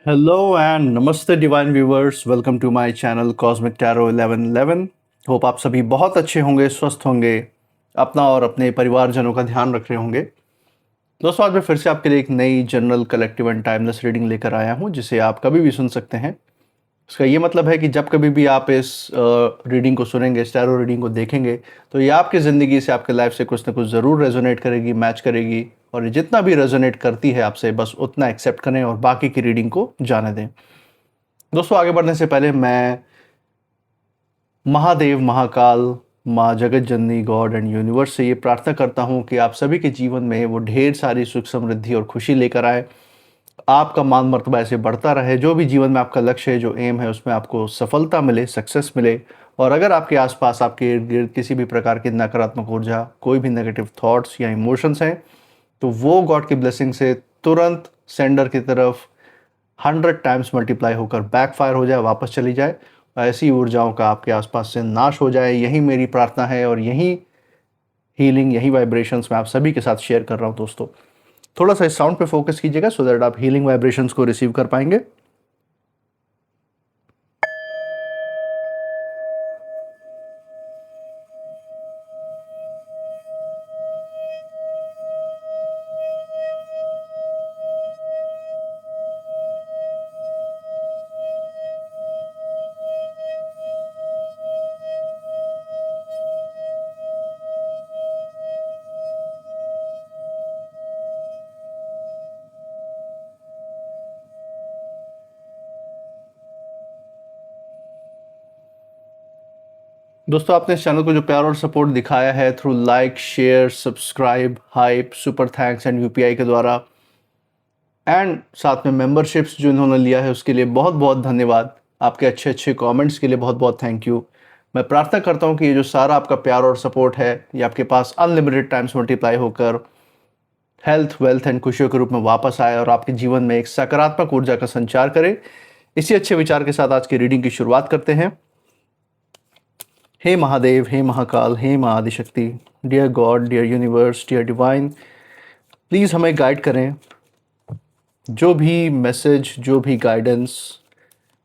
Hello and नमस्ते divine viewers, welcome to my channel cosmic tarot 1111। होप आप सभी बहुत अच्छे होंगे, स्वस्थ होंगे, अपना और अपने परिवारजनों का ध्यान रख रहे होंगे। दोस्तों, आज मैं फिर से आपके लिए एक नई general collective and timeless reading लेकर आया हूं, जिसे आप कभी भी सुन सकते हैं। इसका ये मतलब है कि जब कभी भी आप इस रीडिंग को सुनेंगे, इस टैरो रीडिंग को देखेंगे, तो ये आपकी ज़िंदगी से, आपके लाइफ से कुछ ना कुछ ज़रूर रेजोनेट करेगी, मैच करेगी। और ये जितना भी रेजोनेट करती है आपसे, बस उतना एक्सेप्ट करें और बाकी की रीडिंग को जाने दें। दोस्तों, आगे बढ़ने से पहले मैं महादेव, महाकाल, माँ जगत जननी, गॉड एंड यूनिवर्स से ये प्रार्थना करता हूँ कि आप सभी के जीवन में वो ढेर सारी सुख, समृद्धि और खुशी लेकर आए। आपका मान मर्तबा ऐसे बढ़ता रहे। जो भी जीवन में आपका लक्ष्य है, जो एम है, उसमें आपको सफलता मिले, सक्सेस मिले। और अगर आपके आसपास, आपके इर्द गिर्द किसी भी प्रकार की नकारात्मक ऊर्जा, कोई भी नेगेटिव थॉट्स या इमोशंस हैं, तो वो गॉड की ब्लेसिंग से तुरंत सेंडर की तरफ 100 टाइम्स मल्टीप्लाई होकर बैकफायर हो जाए, वापस चली जाए। ऐसी ऊर्जाओं का आपके आसपास से नाश हो जाए, यही मेरी प्रार्थना है। और यही हीलिंग, यही वाइब्रेशंस मैं आप सभी के साथ शेयर कर रहा हूँ। दोस्तों, थोड़ा सा इस साउंड पे फोकस कीजिएगा सो दैट आप हीलिंग वाइब्रेशंस को रिसीव कर पाएंगे। दोस्तों, आपने इस चैनल को जो प्यार और सपोर्ट दिखाया है through like, share, subscribe, hype, super thanks and UPI के द्वारा, एंड साथ में मेंबरशिप्स जो इन्होंने लिया है, उसके लिए बहुत बहुत धन्यवाद। आपके अच्छे अच्छे कमेंट्स के लिए बहुत बहुत थैंक यू। मैं प्रार्थना करता हूँ कि ये जो सारा आपका प्यार और सपोर्ट है, ये आपके पास अनलिमिटेड टाइम्स मल्टीप्लाई होकर हेल्थ, वेल्थ एंड खुशियों के रूप में वापस आए और आपके जीवन में एक सकारात्मक ऊर्जा का संचार करे। इसी अच्छे विचार के साथ आज की रीडिंग की शुरुआत करते हैं। हे महादेव, हे महाकाल, हे माँ Adishakti, dear God, dear universe, dear divine, please हमें गाइड करें। जो भी मैसेज, जो भी गाइडेंस,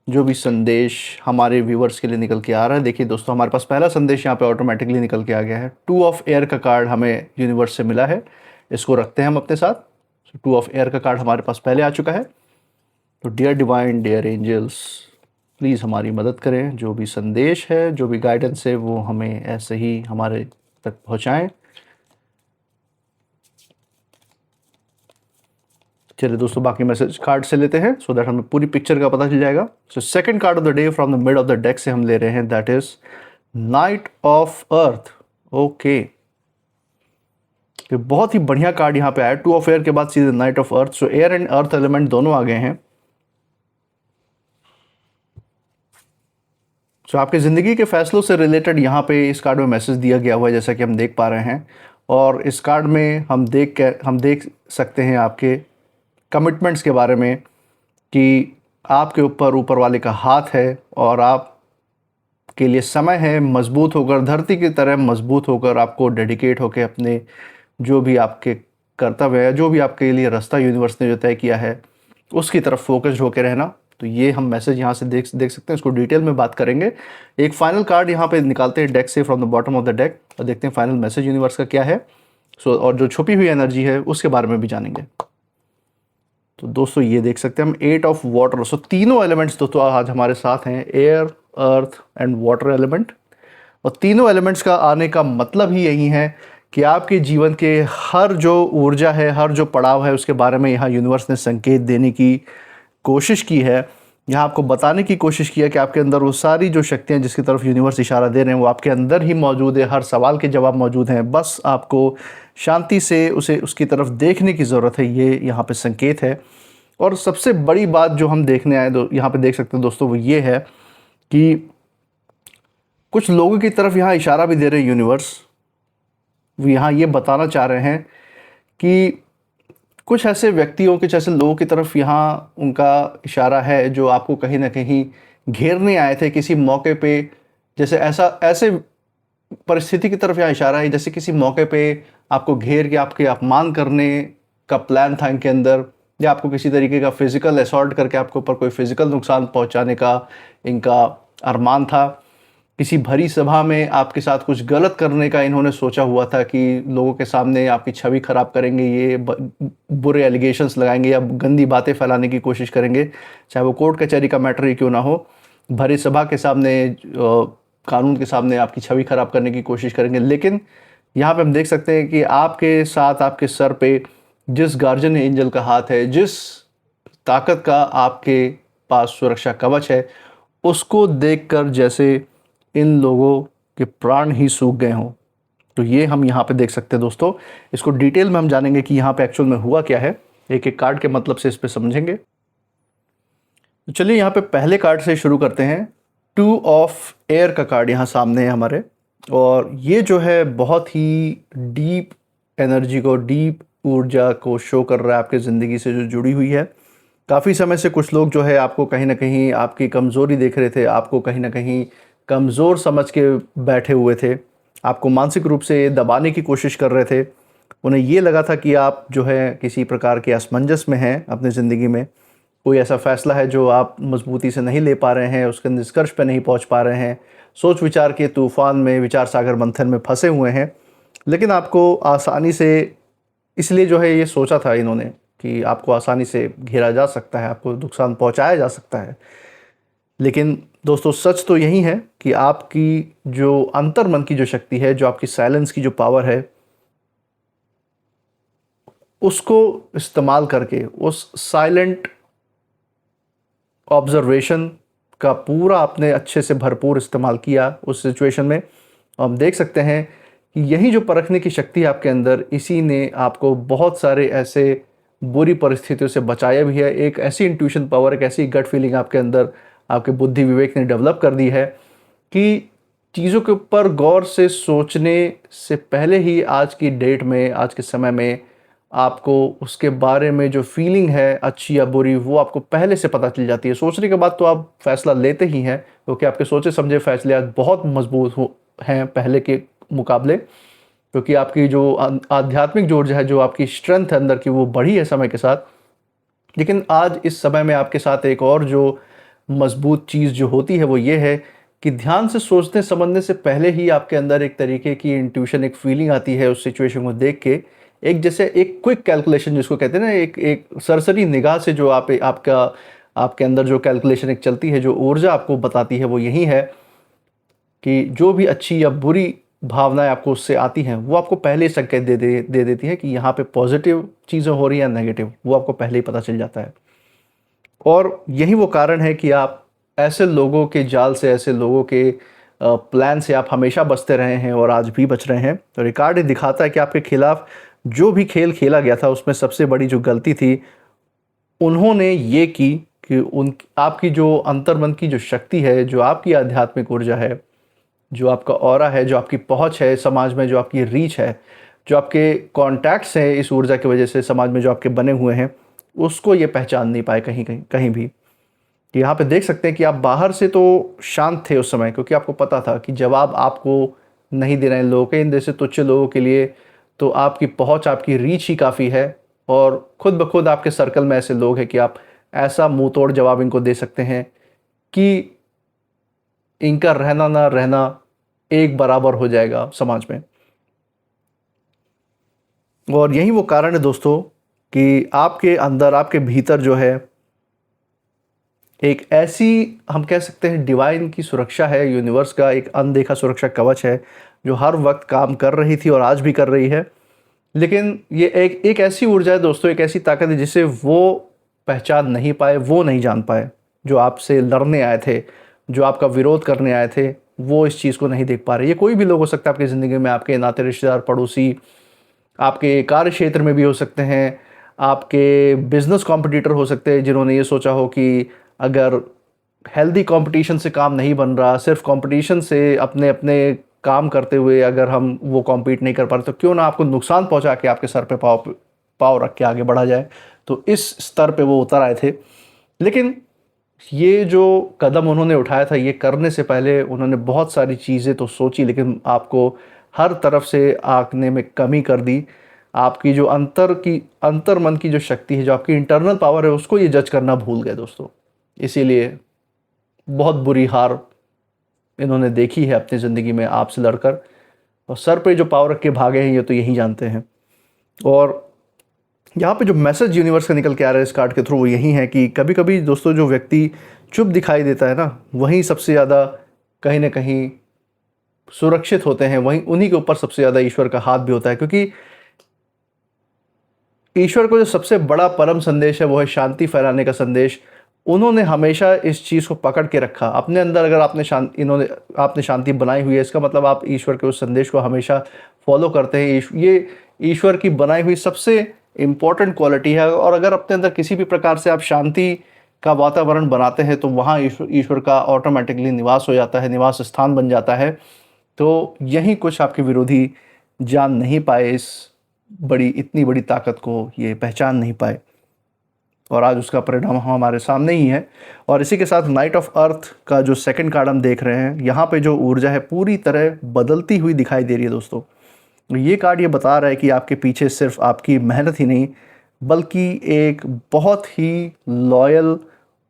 जो भी संदेश हमारे व्यूवर्स के लिए निकल के आ रहा है। देखिए दोस्तों, हमारे पास पहला संदेश यहाँ पे ऑटोमेटिकली निकल के आ गया है। 2 ऑफ एयर का कार्ड हमें यूनिवर्स से मिला है। इसको रखते हैं हम अपने साथ। 2 ऑफ एयर का कार्ड हमारे पास पहले आ चुका है। तो dear divine, dear angels, please हमारी मदद करें। जो भी संदेश है, जो भी गाइडेंस है, वो हमें ऐसे ही हमारे तक पहुँचाएँ। चलिए दोस्तों, बाकी मैसेज कार्ड से लेते हैं सो दैट हमें पूरी पिक्चर का पता चल जाएगा। So second card of the day from the mid of the deck से हम ले रहे हैं, that is night of earth. Okay, बहुत ही बढ़िया कार्ड यहाँ पे आया। 2 ऑफ एयर के बाद सीधे night of earth. So air and earth element दोनों आ गए हैं। सो आपकी ज़िंदगी के फैसलों से रिलेटेड यहाँ पे इस कार्ड में मैसेज दिया गया हुआ है, जैसा कि हम देख पा रहे हैं। और इस कार्ड में हम देख सकते हैं आपके कमिटमेंट्स के बारे में, कि आपके ऊपर वाले का हाथ है और आप के लिए समय है मजबूत होकर, धरती की तरह मजबूत होकर, आपको डेडिकेट होकर अपने जो भी आपके कर्तव्य है, जो भी आपके लिए रास्ता यूनिवर्स ने जो तय किया है, उसकी तरफ फोकस्ड होकर रहना। तो ये हम मैसेज यहाँ से देख सकते हैं। इसको डिटेल में बात करेंगे। एक फाइनल कार्ड यहाँ पे निकालते हैं डेक से, from the bottom of the deck, और देखते हैं फाइनल मैसेज यूनिवर्स का क्या है। और जो छुपी हुई एनर्जी है उसके बारे में भी जानेंगे। तो दोस्तों, ये देख सकते हैं हम 8 ऑफ वाटर। सो तीनों एलिमेंट्स दोस्तों आज हमारे साथ हैं, air, earth and water element. और तीनों एलिमेंट्स का आने का मतलब ही यही है कि आपके जीवन के हर जो ऊर्जा है, हर जो पड़ाव है, उसके बारे में यहाँ यूनिवर्स ने संकेत देने की कोशिश की है। यहाँ आपको बताने की कोशिश की है कि आपके अंदर वो सारी जो शक्तियाँ जिसकी तरफ यूनिवर्स इशारा दे रहे हैं, वो आपके अंदर ही मौजूद है। हर सवाल के जवाब मौजूद हैं। बस आपको शांति से उसकी तरफ देखने की ज़रूरत है। ये यहाँ पे संकेत है। और सबसे बड़ी बात जो हम देखने आए, यहाँ पे देख सकते हैं दोस्तों, वो ये है कि कुछ लोगों की तरफ यहाँ इशारा भी दे रहे हैं यूनिवर्स। वो यहाँ ये बताना चाह रहे हैं कि कुछ ऐसे व्यक्तियों, कुछ ऐसे लोगों की तरफ यहाँ उनका इशारा है, जो आपको कहीं ना कहीं घेरने आए थे किसी मौके पे। जैसे ऐसे परिस्थिति की तरफ यहाँ इशारा है, जैसे किसी मौके पे आपको घेर के आपके अपमान करने का प्लान था इनके अंदर। या आपको किसी तरीके का फिज़िकल असॉल्ट करके आपके ऊपर कोई फिज़िकल नुकसान पहुंचाने का इनका अरमान था। किसी भरी सभा में आपके साथ कुछ गलत करने का इन्होंने सोचा हुआ था कि लोगों के सामने आपकी छवि ख़राब करेंगे, ये बुरे एलिगेशंस लगाएंगे या गंदी बातें फैलाने की कोशिश करेंगे, चाहे वो कोर्ट कचहरी का मैटर ही क्यों ना हो। भरी सभा के सामने कानून के सामने आपकी छवि ख़राब करने की कोशिश करेंगे। लेकिन यहाँ पे हम देख सकते हैं कि आपके साथ आपके सर पे जिस गार्जियन एंजल का हाथ है, जिस ताकत का आपके पास सुरक्षा कवच है, उसको देखकर जैसे इन लोगों के प्राण ही सूख गए हों। तो ये हम यहाँ पे देख सकते हैं दोस्तों। इसको डिटेल में हम जानेंगे कि यहाँ पे एक्चुअल में हुआ क्या है, एक एक कार्ड के मतलब से इस पे समझेंगे। तो चलिए यहाँ पे पहले कार्ड से शुरू करते हैं। 2 ऑफ एयर का कार्ड यहाँ सामने है हमारे, और ये जो है बहुत ही डीप एनर्जी को, डीप ऊर्जा को शो कर रहा है आपके ज़िंदगी से जो जुड़ी हुई है। काफ़ी समय से कुछ लोग जो है आपको कहीं ना कहीं आपकी कमज़ोरी देख रहे थे, आपको कहीं ना कहीं कमज़ोर समझ के बैठे हुए थे, आपको मानसिक रूप से दबाने की कोशिश कर रहे थे। उन्हें ये लगा था कि आप जो है किसी प्रकार के असमंजस में हैं अपनी ज़िंदगी में, कोई ऐसा फ़ैसला है जो आप मजबूती से नहीं ले पा रहे हैं, उसके निष्कर्ष पे नहीं पहुंच पा रहे हैं, सोच विचार के तूफ़ान में, विचार सागर मंथन में फंसे हुए हैं। लेकिन आपको आसानी से, इसलिए जो है ये सोचा था इन्होंने कि आपको आसानी से घेरा जा सकता है, आपको नुकसान पहुंचाया जा सकता है। लेकिन दोस्तों सच तो यही है कि आपकी जो अंतर्मन की जो शक्ति है, जो आपकी साइलेंस की जो पावर है, उसको इस्तेमाल करके, उस साइलेंट ऑब्जर्वेशन का पूरा आपने अच्छे से भरपूर इस्तेमाल किया उस सिचुएशन में। हम देख सकते हैं कि यही जो परखने की शक्ति है आपके अंदर, इसी ने आपको बहुत सारे ऐसे बुरी परिस्थितियों से बचाया भी है। एक ऐसी इंट्यूशन पावर, एक ऐसी गट फीलिंग आपके अंदर, आपके बुद्धि विवेक ने डेवलप कर दी है कि चीज़ों के ऊपर गौर से सोचने से पहले ही आज की डेट में, आज के समय में आपको उसके बारे में जो फीलिंग है अच्छी या बुरी, वो आपको पहले से पता चल जाती है। सोचने के बाद तो आप फैसला लेते ही हैं, क्योंकि आपके सोचे समझे फैसले आज बहुत मजबूत हैं पहले के मुकाबले, क्योंकि आपकी जो आध्यात्मिक जो ऊर्जा है, जो आपकी स्ट्रेंथ है अंदर की, वो बढ़ी है समय के साथ। लेकिन आज इस समय में आपके साथ एक और जो मजबूत चीज़ जो होती है वो ये है कि ध्यान से सोचने समझने से पहले ही आपके अंदर एक तरीके की इंट्यूशन, एक फीलिंग आती है उस सिचुएशन को देख के। एक जैसे एक क्विक कैलकुलेशन जिसको कहते हैं ना, एक सरसरी निगाह से जो आपके अंदर जो कैलकुलेशन एक चलती है, जो ऊर्जा आपको बताती है, वो यही है कि जो भी अच्छी या बुरी भावनाएं आपको उससे आती हैं, वो आपको पहले ही संकेत दे देती है कि यहाँ पे पॉजिटिव चीज़ें हो रही हैं या नेगेटिव, वो आपको पहले ही पता चल जाता है। और यही वो कारण है कि आप ऐसे लोगों के जाल से, ऐसे लोगों के प्लान से आप हमेशा बचते रहे हैं और आज भी बच रहे हैं। तो रिकॉर्ड दिखाता है कि आपके खिलाफ जो भी खेल खेला गया था, उसमें सबसे बड़ी जो गलती थी उन्होंने ये की कि आपकी जो अंतर्मन की जो शक्ति है, जो आपकी आध्यात्मिक ऊर्जा है, जो आपका ऑरा है, जो आपकी पहुंच है समाज में, जो आपकी रीच है, जो आपके कॉन्टैक्ट्स हैं इस ऊर्जा की वजह से समाज में जो आपके बने हुए हैं, उसको ये पहचान नहीं पाए कहीं भी। यहाँ पे देख सकते हैं कि आप बाहर से तो शांत थे उस समय, क्योंकि आपको पता था कि जवाब आपको नहीं दे रहे हैं लोगों के, इन जैसे तुच्छ लोगों के लिए तो आपकी पहुंच, आपकी रीच ही काफ़ी है। और खुद ब खुद आपके सर्कल में ऐसे लोग हैं कि आप ऐसा मुंह तोड़ जवाब इनको दे सकते हैं कि इनका रहना ना रहना एक बराबर हो जाएगा समाज में। और यही वो कारण है दोस्तों कि आपके अंदर, आपके भीतर जो है एक ऐसी, हम कह सकते हैं डिवाइन की सुरक्षा है, यूनिवर्स का एक अनदेखा सुरक्षा कवच है जो हर वक्त काम कर रही थी और आज भी कर रही है। लेकिन ये एक ऐसी ऊर्जा है दोस्तों, एक ऐसी ताकत है जिसे वो पहचान नहीं पाए, वो नहीं जान पाए। जो आपसे लड़ने आए थे, जो आपका विरोध करने आए थे, वो इस चीज़ को नहीं देख पा रहे। ये कोई भी लोग हो सकता है आपकी ज़िंदगी में, आपके नाते रिश्तेदार, पड़ोसी, आपके कार्य क्षेत्र में भी हो सकते हैं, आपके बिजनेस कॉम्पिटिटर हो सकते हैं जिन्होंने ये सोचा हो कि अगर हेल्दी कंपटीशन से काम नहीं बन रहा, सिर्फ कंपटीशन से अपने अपने काम करते हुए अगर हम वो कॉम्पीट नहीं कर पा रहे, तो क्यों ना आपको नुकसान पहुंचा के आपके सर पे पाव रख के आगे बढ़ा जाए। तो इस स्तर पे वो उतर आए थे। लेकिन ये जो कदम उन्होंने उठाया था, ये करने से पहले उन्होंने बहुत सारी चीज़ें तो सोची, लेकिन आपको हर तरफ से आंकने में कमी कर दी। आपकी जो अंतर मन की जो शक्ति है, जो आपकी इंटरनल पावर है, उसको ये जज करना भूल गए दोस्तों। इसीलिए बहुत बुरी हार इन्होंने देखी है अपनी ज़िंदगी में आपसे लड़कर, और सर पे जो पावर रख के भागे हैं ये तो यही जानते हैं। और यहाँ पे जो मैसेज यूनिवर्स का निकल के आ रहा है इस कार्ड के थ्रू वो यही है कि कभी कभी दोस्तों जो व्यक्ति चुप दिखाई देता है ना, वहीं सबसे ज़्यादा कहीं ना कहीं सुरक्षित होते हैं, वहीं उन्हीं के ऊपर सबसे ज़्यादा ईश्वर का हाथ भी होता है। क्योंकि ईश्वर को जो सबसे बड़ा परम संदेश है वो है शांति फैलाने का संदेश। उन्होंने हमेशा इस चीज़ को पकड़ के रखा अपने अंदर। अगर आपने शांति बनाई हुई है, इसका मतलब आप ईश्वर के उस संदेश को हमेशा फॉलो करते हैं। ये ईश्वर की बनाई हुई सबसे इम्पॉर्टेंट क्वालिटी है। और अगर अपने अंदर किसी भी प्रकार से आप शांति का वातावरण बनाते हैं तो वहाँ ईश्वर का ऑटोमेटिकली निवास हो जाता है, निवास स्थान बन जाता है। तो यही कुछ आपके विरोधी जान नहीं पाए, इतनी बड़ी ताकत को ये पहचान नहीं पाए, और आज उसका परिणाम हमारे सामने ही है। और इसी के साथ नाइट ऑफ अर्थ का जो सेकंड कार्ड हम देख रहे हैं, यहाँ पे जो ऊर्जा है पूरी तरह बदलती हुई दिखाई दे रही है दोस्तों। ये कार्ड ये बता रहा है कि आपके पीछे सिर्फ आपकी मेहनत ही नहीं, बल्कि एक बहुत ही लॉयल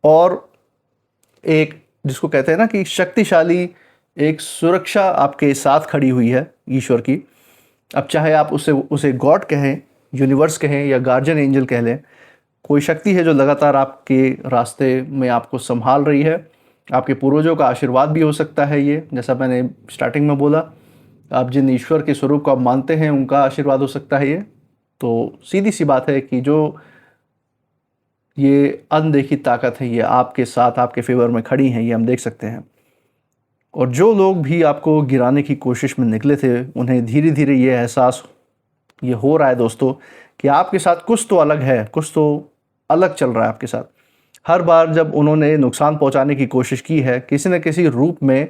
और एक जिसको कहते हैं ना कि शक्तिशाली एक सुरक्षा आपके साथ खड़ी हुई है ईश्वर की। अब चाहे आप उसे गॉड कहें, यूनिवर्स कहें, या गार्जियन एंजल कह लें, कोई शक्ति है जो लगातार आपके रास्ते में आपको संभाल रही है। आपके पूर्वजों का आशीर्वाद भी हो सकता है ये, जैसा मैंने स्टार्टिंग में बोला। आप जिन ईश्वर के स्वरूप को आप मानते हैं उनका आशीर्वाद हो सकता है ये। तो सीधी सी बात है कि जो ये अनदेखी ताकत है ये आपके साथ, आपके फेवर में खड़ी हैं, ये हम देख सकते हैं। और जो लोग भी आपको गिराने की कोशिश में निकले थे, उन्हें धीरे धीरे ये एहसास ये हो रहा है दोस्तों कि आपके साथ कुछ तो अलग है, कुछ तो अलग चल रहा है आपके साथ। हर बार जब उन्होंने नुकसान पहुंचाने की कोशिश की है, किसी न किसी रूप में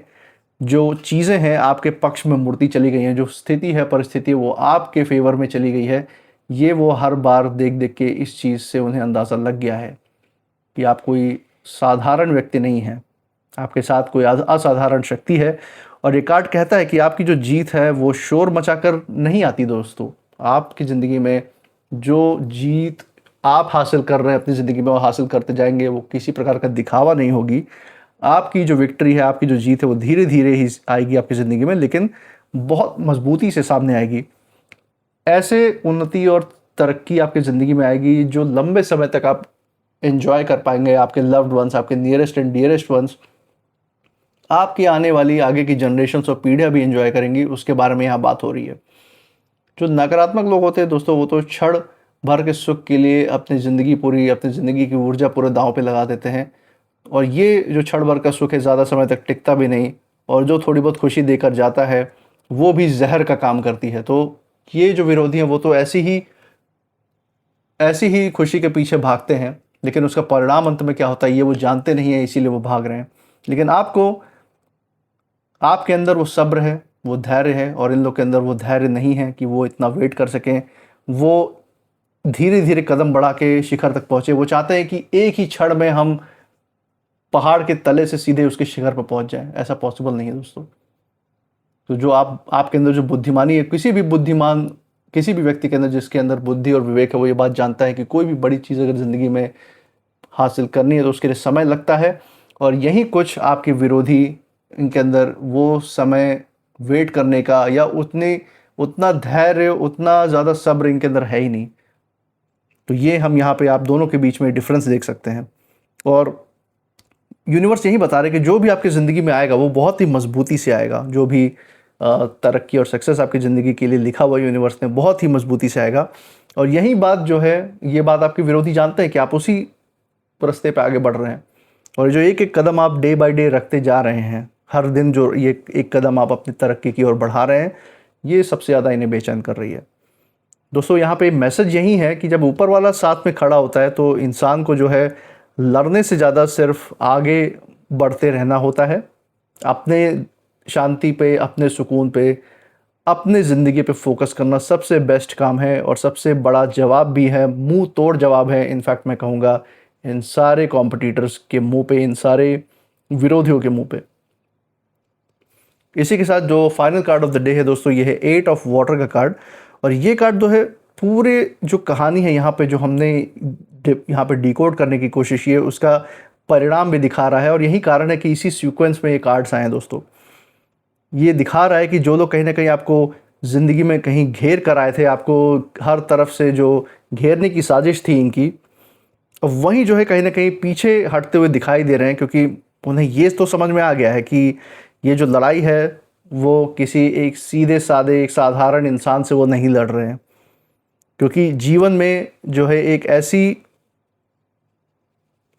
जो चीज़ें हैं आपके पक्ष में मुड़ती चली गई हैं, जो स्थिति है, परिस्थिति वो आपके फेवर में चली गई है। ये वो हर बार देख देख के इस चीज़ से उन्हें अंदाज़ा लग गया है कि आप कोई साधारण व्यक्ति नहीं हैं, आपके साथ कोई असाधारण शक्ति है। और ये कार्ड कहता है कि आपकी जो जीत है वो शोर मचाकर नहीं आती दोस्तों। आपकी ज़िंदगी में जो जीत आप हासिल कर रहे हैं अपनी ज़िंदगी में, वो हासिल करते जाएंगे, वो किसी प्रकार का दिखावा नहीं होगी। आपकी जो विक्ट्री है, आपकी जो जीत है, वो धीरे धीरे ही आएगी आपकी ज़िंदगी में, लेकिन बहुत मजबूती से सामने आएगी। ऐसे उन्नति और तरक्की आपकी ज़िंदगी में आएगी जो लंबे समय तक आप एंजॉय कर पाएंगे। आपके लव्ड वंस, आपके नियरेस्ट एंड डियरेस्ट वंस, आपकी आने वाली आगे की जनरेशन्स और पीढ़ियाँ भी एंजॉय करेंगी। उसके बारे में यहाँ बात हो रही है। जो नकारात्मक लोग होते हैं दोस्तों, वो तो क्षण भर के सुख के लिए अपनी ज़िंदगी की ऊर्जा पूरे दांव पे लगा देते हैं। और ये जो क्षण भर का सुख है ज़्यादा समय तक टिकता भी नहीं, और जो थोड़ी बहुत खुशी देकर जाता है वो भी जहर का काम करती है। तो ये जो विरोधी हैं वो तो ऐसी ही खुशी के पीछे भागते हैं, लेकिन उसका परिणाम अंत में क्या होता है ये वो जानते नहीं है, इसीलिए वो भाग रहे हैं। लेकिन आपके अंदर वो सब्र है, वो धैर्य है, और इन लोग के अंदर वो धैर्य नहीं है कि वो इतना वेट कर सकें। वो धीरे धीरे कदम बढ़ा के शिखर तक पहुँचे। वो चाहते हैं कि एक ही क्षण में हम पहाड़ के तले से सीधे उसके शिखर पर पहुँच जाएं। ऐसा पॉसिबल नहीं है दोस्तों। तो जो आपके अंदर जो बुद्धिमानी है, किसी भी व्यक्ति के अंदर जिसके अंदर बुद्धि और विवेक है, वो ये बात जानता है कि कोई भी बड़ी चीज़ अगर ज़िंदगी में हासिल करनी है तो उसके लिए समय लगता है। और यही कुछ आपके विरोधी, इनके अंदर वो समय वेट करने का या उतना धैर्य, उतना ज़्यादा सब्र इनके अंदर है ही नहीं। तो ये हम यहाँ पे आप दोनों के बीच में डिफरेंस देख सकते हैं। और यूनिवर्स यही बता रहे कि जो भी आपकी ज़िंदगी में आएगा वो बहुत ही मजबूती से आएगा। जो भी तरक्की और सक्सेस आपकी ज़िंदगी के लिए लिखा हुआ यूनिवर्स ने, बहुत ही मजबूती से आएगा। और यही बात जो है, ये बात आपके विरोधी जानते हैं कि आप उसी रास्ते पे आगे बढ़ रहे हैं। और जो एक एक कदम आप डे बाय डे रखते जा रहे हैं, हर दिन जो ये एक कदम आप अपनी तरक्की की ओर बढ़ा रहे हैं, ये सबसे ज़्यादा इन्हें बेचैन कर रही है दोस्तों। यहाँ पे मैसेज यही है कि जब ऊपर वाला साथ में खड़ा होता है तो इंसान को जो है लड़ने से ज़्यादा सिर्फ आगे बढ़ते रहना होता है। अपने शांति पे, अपने सुकून पे, अपने ज़िंदगी पे फोकस करना सबसे बेस्ट काम है, और सबसे बड़ा जवाब भी है, मुंह तोड़ जवाब है। इनफैक्ट मैं कहूँगा इन सारे कॉम्पिटिटर्स के मुंह पे, इन सारे विरोधियों के मुंह पे। इसी के साथ जो final card of the day है दोस्तों, ये है 8 ऑफ वाटर का कार्ड। और ये कार्ड जो है पूरे जो कहानी है यहाँ पे जो हमने यहाँ पे डिकोड करने की कोशिश की है उसका परिणाम भी दिखा रहा है। और यही कारण है कि इसी सीक्वेंस में ये कार्ड्स आए हैं दोस्तों। ये दिखा रहा है कि जो लोग कहीं ना कहीं आपको ज़िंदगी में कहीं घेर कर आए थे, आपको हर तरफ से जो घेरने की साजिश थी इनकी, अब वही जो है कहीं ना कहीं पीछे हटते हुए दिखाई दे रहे हैं, क्योंकि उन्हें ये तो समझ में आ गया है कि ये जो लड़ाई है वो किसी एक सीधे साधे एक साधारण इंसान से वो नहीं लड़ रहे हैं। क्योंकि जीवन में जो है एक ऐसी,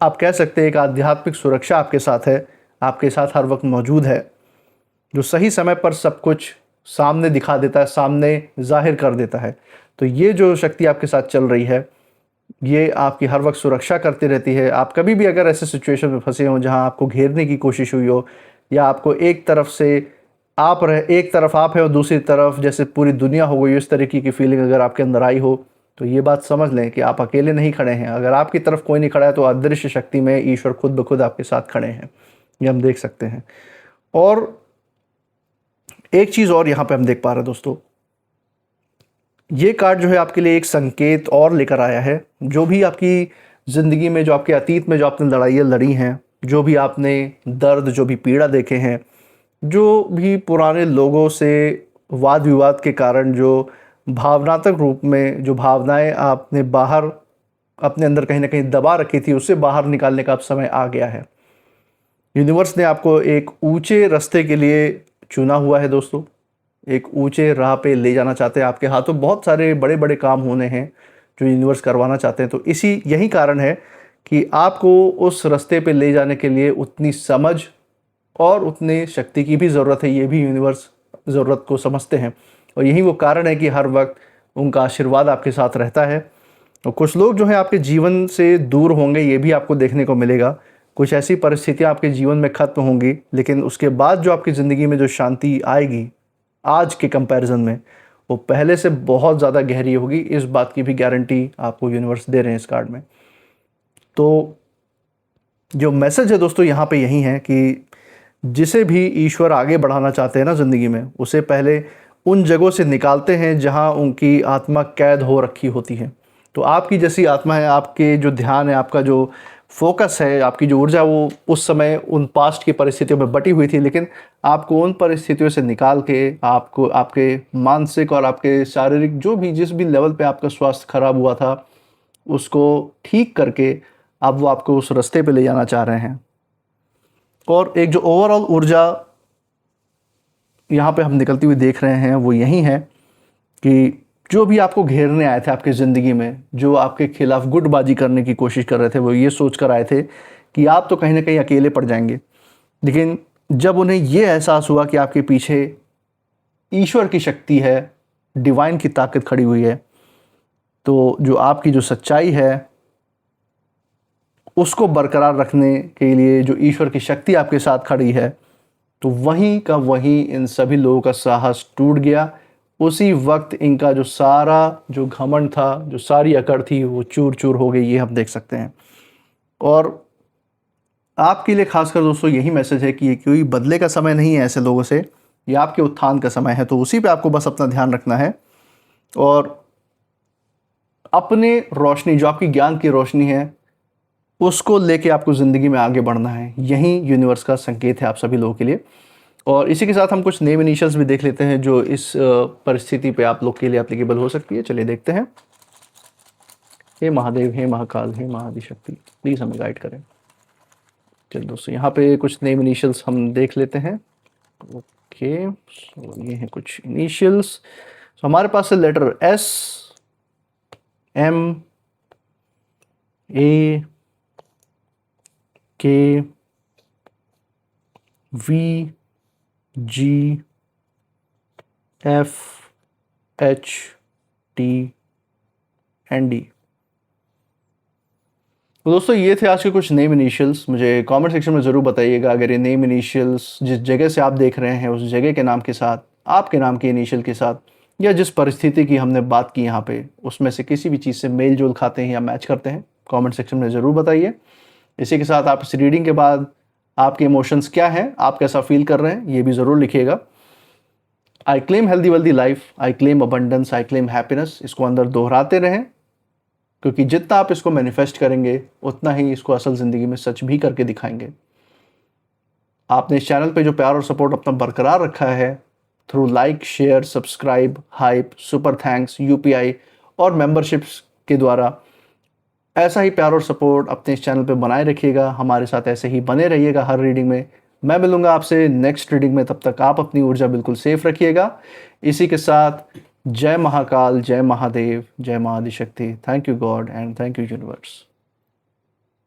आप कह सकते हैं एक आध्यात्मिक सुरक्षा आपके साथ है, आपके साथ हर वक्त मौजूद है, जो सही समय पर सब कुछ सामने दिखा देता है, सामने जाहिर कर देता है। तो ये जो शक्ति आपके साथ चल रही है ये आपकी हर वक्त सुरक्षा करती रहती है। आप कभी भी अगर ऐसे सिचुएशन में फंसे हो जहां आपको घेरने की कोशिश हुई हो, या आपको एक तरफ से एक तरफ आप है और दूसरी तरफ जैसे पूरी दुनिया हो गई, इस तरीके की फीलिंग अगर आपके अंदर आई हो, तो ये बात समझ लें कि आप अकेले नहीं खड़े हैं। अगर आपकी तरफ कोई नहीं खड़ा है तो अदृश्य शक्ति में ईश्वर खुद ब खुद आपके साथ खड़े हैं, ये हम देख सकते हैं। और एक चीज़ और यहाँ पे हम देख पा रहे हैं दोस्तों, ये कार्ड जो है आपके लिए एक संकेत और लेकर आया है। जो भी आपकी ज़िंदगी में, जो आपके अतीत में जो आपने लड़ाइयाँ लड़ी हैं, जो भी आपने दर्द, जो भी पीड़ा देखे हैं, जो भी पुराने लोगों से वाद विवाद के कारण जो भावनात्मक रूप में जो भावनाएं आपने बाहर अपने अंदर कहीं ना कहीं दबा रखी थी, उससे बाहर निकालने का अब समय आ गया है। यूनिवर्स ने आपको एक ऊंचे रास्ते के लिए चुना हुआ है दोस्तों, एक ऊंचे राह पे ले जाना चाहते हैं। आपके हाथों बहुत सारे बड़े बड़े काम होने हैं जो यूनिवर्स करवाना चाहते हैं। तो यही कारण है कि आपको उस रास्ते पे ले जाने के लिए उतनी समझ और उतनी शक्ति की भी ज़रूरत है। ये भी यूनिवर्स ज़रूरत को समझते हैं, और यही वो कारण है कि हर वक्त उनका आशीर्वाद आपके साथ रहता है। और कुछ लोग जो हैं आपके जीवन से दूर होंगे, ये भी आपको देखने को मिलेगा। कुछ ऐसी परिस्थितियाँ आपके जीवन में ख़त्म होंगी, लेकिन उसके बाद जो आपकी ज़िंदगी में जो शांति आएगी आज के कंपैरिजन में, वो पहले से बहुत ज़्यादा गहरी होगी। इस बात की भी गारंटी आपको यूनिवर्स दे रहे हैं इस कार्ड में। तो जो मैसेज है दोस्तों यहाँ पे यही है कि जिसे भी ईश्वर आगे बढ़ाना चाहते हैं ना ज़िंदगी में, उसे पहले उन जगहों से निकालते हैं जहाँ उनकी आत्मा कैद हो रखी होती है। तो आपकी जैसी आत्मा है, आपके जो ध्यान है, आपका जो फोकस है, आपकी जो ऊर्जा, वो उस समय उन पास्ट की परिस्थितियों में बटी हुई थी, लेकिन आपको उन परिस्थितियों से निकाल के आपको आपके मानसिक और आपके शारीरिक जो भी जिस भी लेवल पे आपका स्वास्थ्य खराब हुआ था उसको ठीक करके अब वो आपको उस रास्ते पे ले जाना चाह रहे हैं। और एक जो ओवरऑल ऊर्जा यहाँ पे हम निकलती हुई देख रहे हैं वो यही है कि जो भी आपको घेरने आए थे आपकी ज़िंदगी में, जो आपके खिलाफ गुटबाजी करने की कोशिश कर रहे थे, वो ये सोच कर आए थे कि आप तो कहीं ना कहीं अकेले पड़ जाएंगे। लेकिन जब उन्हें ये एहसास हुआ कि आपके पीछे ईश्वर की शक्ति है, डिवाइन की ताकत खड़ी हुई है, तो जो आपकी जो सच्चाई है उसको बरकरार रखने के लिए जो ईश्वर की शक्ति आपके साथ खड़ी है, तो वहीं का वहीं इन सभी लोगों का साहस टूट गया। उसी वक्त इनका जो सारा जो घमंड था, जो सारी अकड़ थी, वो चूर चूर हो गई, ये हम देख सकते हैं। और आपके लिए खासकर दोस्तों यही मैसेज है कि ये कोई बदले का समय नहीं है ऐसे लोगों से, ये आपके उत्थान का समय है। तो उसी पे आपको बस अपना ध्यान रखना है और अपने रोशनी, जो आपकी ज्ञान की रोशनी है, उसको लेके आपको ज़िंदगी में आगे बढ़ना है। यही यूनिवर्स का संकेत है आप सभी लोगों के लिए। और इसी के साथ हम कुछ नेम इनिशियल्स भी देख लेते हैं जो इस परिस्थिति पे आप लोग के लिए एप्लीकेबल हो सकती है। चलिए देखते हैं। हे महादेव, हे महाकाल, हे महादिशक्ति, प्लीज़ हमें गाइड करें। चलिए दोस्तों, यहाँ पे कुछ नेम इनिशियल्स हम देख लेते हैं। ओके, सो ये हैं कुछ इनिशियल्स। तो हमारे पास है letter S, M, A, K, V, G, F, H, T and D. तो दोस्तों ये थे आज के कुछ नेम इनिशियल्स। मुझे कमेंट सेक्शन में ज़रूर बताइएगा अगर ये नेम इनिशियल्स जिस जगह से आप देख रहे हैं उस जगह के नाम के साथ, आपके नाम के इनिशियल के साथ, या जिस परिस्थिति की हमने बात की यहाँ पे, उसमें से किसी भी चीज़ से मेल जोल खाते हैं या मैच करते हैं, कमेंट सेक्शन में ज़रूर बताइए। इसी के साथ आप इस रीडिंग के बाद आपके इमोशंस क्या हैं, आप कैसा फील कर रहे हैं, ये भी ज़रूर लिखिएगा। I claim healthy wealthy life, I claim abundance, I claim happiness. इसको अंदर दोहराते रहें, क्योंकि जितना आप इसको मैनिफेस्ट करेंगे उतना ही इसको असल ज़िंदगी में सच भी करके दिखाएंगे। आपने इस चैनल पे जो प्यार और सपोर्ट अपना बरकरार रखा है through like, share, subscribe, hype, super thanks, UPI और मेंबरशिप्स के द्वारा, ऐसा ही प्यार और सपोर्ट अपने इस चैनल पे बनाए रखिएगा। हमारे साथ ऐसे ही बने रहिएगा हर रीडिंग में। मैं मिलूंगा आपसे नेक्स्ट रीडिंग में, तब तक आप अपनी ऊर्जा बिल्कुल सेफ रखिएगा। इसी के साथ जय महाकाल, जय महादेव, जय Mahaadishakti. Thank you God and thank you universe.